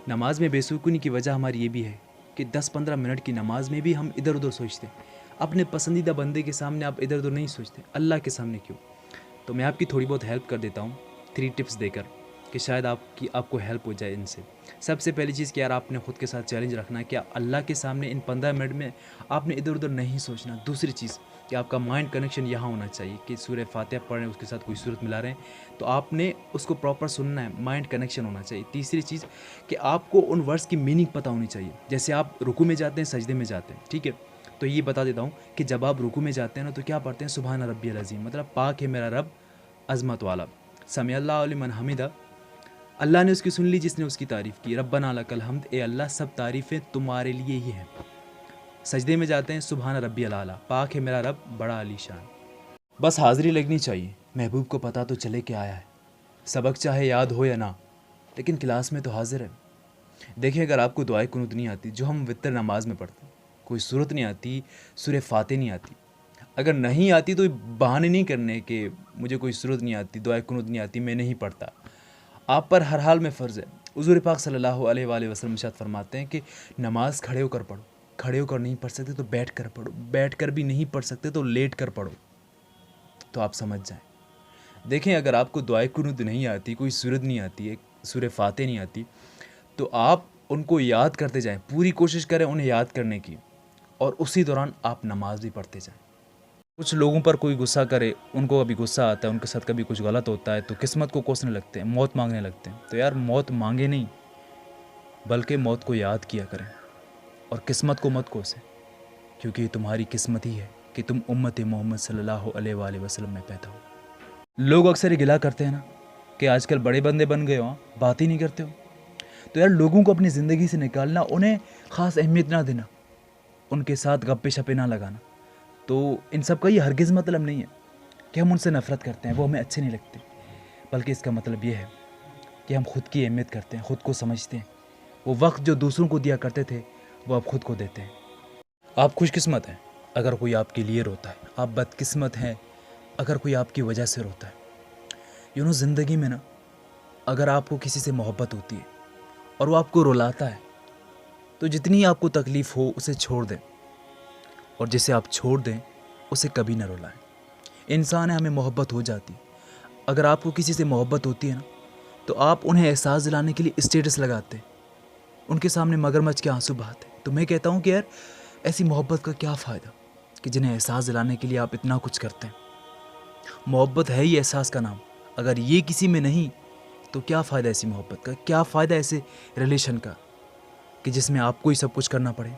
نماز میں بے سکونی کی وجہ ہماری یہ بھی ہے کہ 10-15 منٹ کی نماز میں بھی ہم ادھر ادھر سوچتے ہیں. اپنے پسندیدہ بندے کے سامنے آپ ادھر ادھر نہیں سوچتے, اللہ کے سامنے کیوں؟ تو میں آپ کی تھوڑی بہت ہیلپ کر دیتا ہوں 3 ٹپس دے کر کہ شاید آپ کو ہیلپ ہو جائے ان سے. سب سے پہلی چیز کہ یار آپ نے خود کے ساتھ چیلنج رکھنا ہے کہ اللہ کے سامنے ان 15 منٹ میں آپ نے ادھر ادھر نہیں سوچنا. دوسری چیز کہ آپ کا مائنڈ کنیکشن یہاں ہونا چاہیے کہ سورہ فاتحہ پڑھ رہے ہیں, اس کے ساتھ کوئی صورت ملا رہے ہیں تو آپ نے اس کو پراپر سننا ہے, مائنڈ کنیکشن ہونا چاہیے. تیسری چیز کہ آپ کو ان ورڈس کی میننگ پتہ ہونی چاہیے. جیسے آپ رکوع میں جاتے ہیں, سجدے میں جاتے ہیں, ٹھیک ہے, تو یہ بتا دیتا ہوں کہ جب آپ رکوع میں جاتے ہیں نا تو کیا پڑھتے ہیں؟ سبحان ربی العظیم, مطلب پاک ہے میرا رب عظمت والا. سمع اللہ لمن حمدہ, اللہ نے اس کی سن لی جس نے اس کی تعریف کی. ربنا لک الحمد, اے اللہ سب تعریفیں تمہارے لیے ہی ہیں. سجدے میں جاتے ہیں سبحان ربی الاعلیٰ, پاک ہے میرا رب بڑا علی شان. بس حاضری لگنی چاہیے, محبوب کو پتہ تو چلے کہ آیا ہے. سبق چاہے یاد ہو یا نہ, لیکن کلاس میں تو حاضر ہے. دیکھیں اگر آپ کو دعائے قنوت نہیں آتی جو ہم وتر نماز میں پڑھتے ہیں, کوئی صورت نہیں آتی, سورہ فاتح نہیں آتی, اگر نہیں آتی تو بہانے نہیں کرنے کہ مجھے کوئی صورت نہیں آتی, دعائے قنوت نہیں آتی, میں نہیں پڑھتا. آپ پر ہر حال میں فرض ہے. حضور پاک صلی اللہ علیہ وآلہ وسلم ارشاد فرماتے ہیں کہ نماز کھڑے ہو کر پڑھو, کھڑے ہو کر نہیں پڑھ سکتے تو بیٹھ کر پڑھو, بیٹھ کر بھی نہیں پڑھ سکتے تو لیٹ کر پڑھو. تو آپ سمجھ جائیں. دیکھیں اگر آپ کو دعائے قنوت نہیں آتی, کوئی صورت نہیں آتی ہے, سورہ فاتح نہیں آتی, تو آپ ان کو یاد کرتے جائیں, پوری کوشش کریں انہیں یاد کرنے کی, اور اسی دوران آپ نماز بھی پڑھتے جائیں. کچھ لوگوں پر کوئی غصہ کرے, ان کو کبھی غصہ آتا ہے, ان کے ساتھ کبھی کچھ غلط ہوتا ہے تو قسمت کو کوسنے لگتے ہیں, موت مانگنے لگتے ہیں. تو یار موت مانگے نہیں, بلکہ موت کو یاد کیا کریں, اور قسمت کو مت کوسیں, کیونکہ یہ تمہاری قسمت ہی ہے کہ تم امت محمد صلی اللہ علیہ وآلہ وسلم میں پیدا ہو. لوگ اکثر یہ گلا کرتے ہیں نا کہ آج کل بڑے بندے بن گئے ہو, بات ہی نہیں کرتے ہو. تو یار لوگوں کو اپنی زندگی سے نکالنا, انہیں خاص اہمیت نہ دینا, ان کے ساتھ گپے شپے نہ لگانا, تو ان سب کا یہ ہرگز مطلب نہیں ہے کہ ہم ان سے نفرت کرتے ہیں, وہ ہمیں اچھے نہیں لگتے, بلکہ اس کا مطلب یہ ہے کہ ہم خود کی اہمیت کرتے ہیں, خود کو سمجھتے ہیں. وہ وقت جو دوسروں کو دیا کرتے تھے وہ اب خود کو دیتے ہیں. آپ خوش قسمت ہیں اگر کوئی آپ کے لیے روتا ہے, آپ بد قسمت ہیں اگر کوئی آپ کی وجہ سے روتا ہے. زندگی میں نا اگر آپ کو کسی سے محبت ہوتی ہے اور وہ آپ کو رلاتا ہے تو جتنی آپ کو تکلیف ہو اسے چھوڑ دیں, اور جسے آپ چھوڑ دیں اسے کبھی نہ رلائیں. انسان ہے, ہمیں محبت ہو جاتی. اگر آپ کو کسی سے محبت ہوتی ہے نا تو آپ انہیں احساس دلانے کے لیے اسٹیٹس لگاتے, ان کے سامنے مگرمچھ کے آنسو بہاتے. تو میں کہتا ہوں کہ یار ایسی محبت کا کیا فائدہ کہ جنہیں احساس دلانے کے لیے آپ اتنا کچھ کرتے ہیں. محبت ہے ہی احساس کا نام, اگر یہ کسی میں نہیں تو کیا فائدہ ایسی محبت کا, کیا فائدہ ایسے ریلیشن کا کہ جس میں آپ کو ہی سب کچھ کرنا پڑے.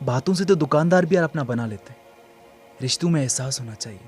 باتوں سے تو دکاندار بھی یار اپنا بنا لیتے ہیں, رشتوں میں احساس ہونا چاہیے.